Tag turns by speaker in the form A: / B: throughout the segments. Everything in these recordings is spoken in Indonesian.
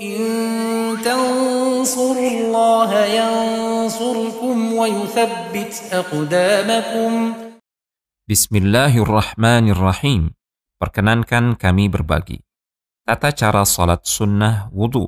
A: إن تنصروا الله ينصركم ويثبت أقدامكم.
B: Bismillahirrahmanirrahim. Perkenankan kami berbagi tata cara salat sunnah wudu.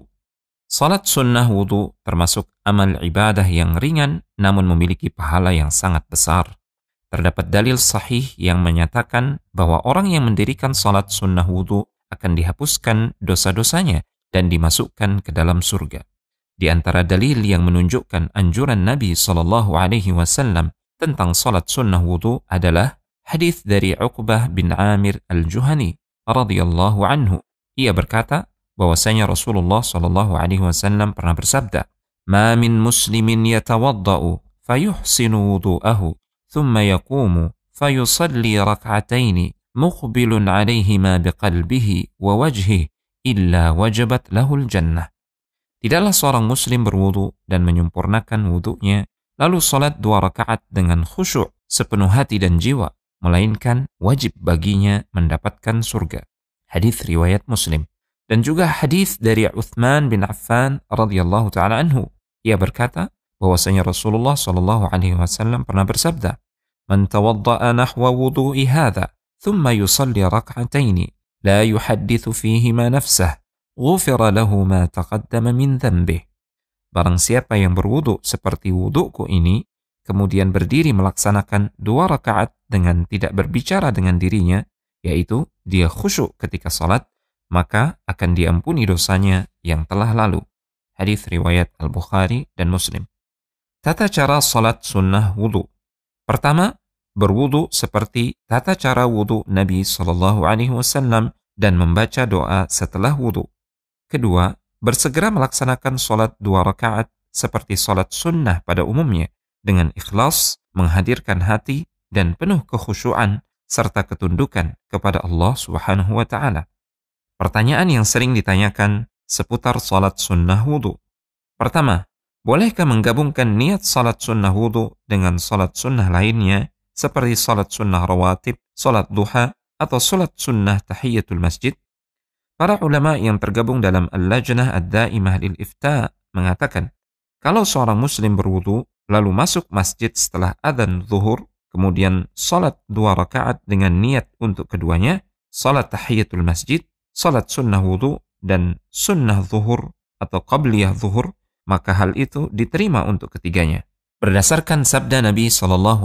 B: Salat sunnah wudu termasuk amal ibadah yang ringan namun memiliki pahala yang sangat besar. Terdapat dalil sahih yang menyatakan bahwa orang yang mendirikan salat sunnah wudu akan dihapuskan dosa-dosanya dan dimasukkan ke dalam surga. Di antara dalil yang menunjukkan anjuran Nabi SAW tentang salat sunnah wudu adalah hadis dari Uqbah bin Amir al-Juhani radhiyallahu anhu. Ia berkata bahwasanya Rasulullah SAW pernah bersabda, "Ma min muslimin yatawadda'u fayuhsinu wudu'ahu thumma yaqumu fayusalli rak'ataini muqbilun 'alaihima biqalbihi wa wajhihi illa wajabat lahul jannah." Tidaklah seorang muslim berwudu dan menyempurnakan wudunya lalu salat 2 rakaat dengan khusyuk sepenuh hati dan jiwa, melainkan wajib baginya mendapatkan surga. Hadis riwayat Muslim. Dan juga hadis dari Uthman bin Affan radhiyallahu taala anhu. Ia berkata bahwasanya Rasulullah SAW pernah bersabda, "Man tawadda'a nahwa wudu'i hadha, thumma yusalli rak'ataini, la yuhaddithu fihima nafsah, ghufira lahu ma taqaddama min dhanbih." Barang siapa yang berwudu seperti wuduku ini, kemudian berdiri melaksanakan 2 rakaat dengan tidak berbicara dengan dirinya, yaitu dia khusyuk ketika salat, maka akan diampuni dosanya yang telah lalu. Hadis riwayat Al-Bukhari dan Muslim. Tata cara salat sunnah wudu. Pertama, berwudu seperti tata cara wudu Nabi SAW dan membaca doa setelah wudu. Kedua, bersegera melaksanakan salat 2 rakaat seperti salat sunnah pada umumnya, dengan ikhlas, menghadirkan hati, dan penuh kekhusyuan, serta ketundukan kepada Allah Subhanahu wa Ta'ala. Pertanyaan yang sering ditanyakan seputar salat sunnah wudu. Pertama, bolehkah menggabungkan niat salat sunnah wudu dengan salat sunnah lainnya, seperti salat sunnah rawatib, salat duha, atau salat sunnah tahiyatul masjid? Para ulama yang tergabung dalam Al-Lajnah Ad-Daimah lil-Ifta mengatakan, kalau seorang muslim berwudu, lalu masuk masjid setelah adzan zuhur, kemudian salat 2 rakaat dengan niat untuk keduanya, salat tahiyatul masjid, salat sunnah wudu, dan sunnah zuhur atau qabliyah zuhur, maka hal itu diterima untuk ketiganya. Berdasarkan sabda Nabi SAW,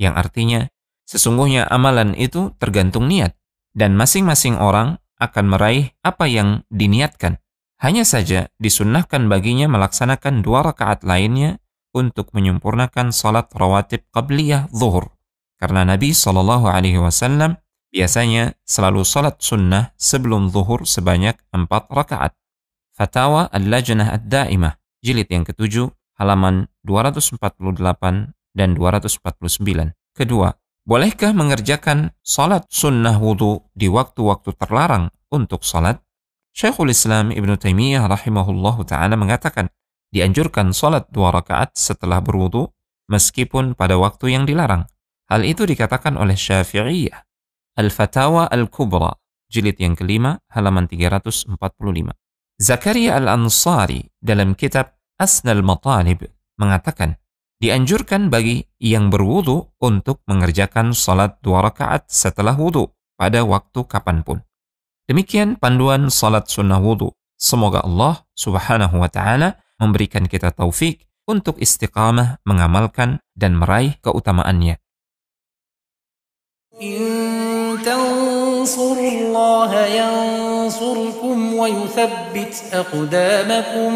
B: yang artinya, sesungguhnya amalan itu tergantung niat, dan masing-masing orang akan meraih apa yang diniatkan. Hanya saja disunnahkan baginya melaksanakan 2 rakaat lainnya untuk menyempurnakan salat rawatib qabliyah zuhur. Karena Nabi SAW biasanya selalu salat sunnah sebelum zuhur sebanyak 4 rakaat. Fatawa Al-Lajnah Ad-Daimah, jilid yang ke-7, halaman 248 dan 249. Kedua, bolehkah mengerjakan salat sunnah wudu di waktu-waktu terlarang untuk salat? Syekhul Islam Ibn Taimiyah rahimahullahu ta'ala mengatakan, dianjurkan salat 2 rakaat setelah berwudu meskipun pada waktu yang dilarang. Hal itu dikatakan oleh Syafi'iyah. Al-Fatawa Al-Kubra, jilid yang ke-5, halaman 345. Zakaria Al-Ansari dalam kitab Asnal Matalib mengatakan, dianjurkan bagi yang berwudu untuk mengerjakan salat 2 rakaat setelah wudu pada waktu kapanpun. Demikian panduan salat sunnah wudu. Semoga Allah Subhanahu wa Ta'ala memberikan kita taufik untuk istiqamah mengamalkan dan meraih keutamaannya.
A: إن تنصروا الله ينصركم ويثبت أقدامكم.